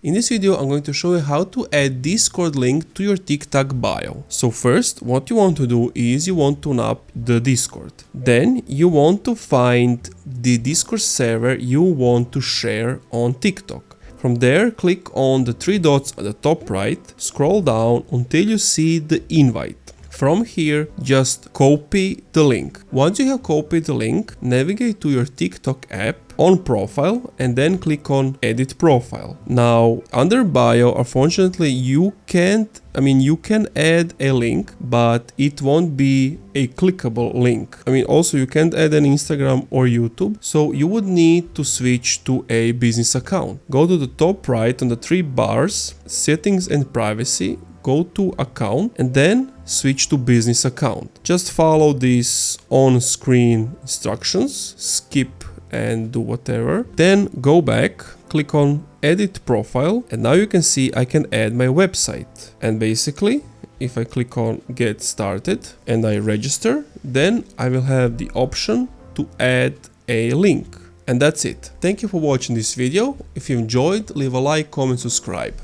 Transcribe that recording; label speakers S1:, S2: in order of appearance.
S1: In this video, I'm going to show you how to add Discord link to your TikTok bio. So first, what you want to do is you want to open up the Discord. Then you want to find the Discord server you want to share on TikTok. From there, click on the three dots at the top right, scroll down until you see the invite. From here, just copy the link. Once you have copied the link, navigate to your TikTok app on profile and then click on edit profile. Now, under bio, unfortunately, you can add a link, but it won't be a clickable link. Also you can't add an Instagram or YouTube, so you would need to switch to a business account. Go to the top right on the three bars, settings and privacy, go to account and then switch to business account. Just follow these on-screen instructions, skip and do whatever. Then go back, click on edit profile, and now you can see I can add my website. And basically, if I click on get started and I register, then I will have the option to add a link. And that's it. Thank you for watching this video. If you enjoyed, leave a like, comment, subscribe.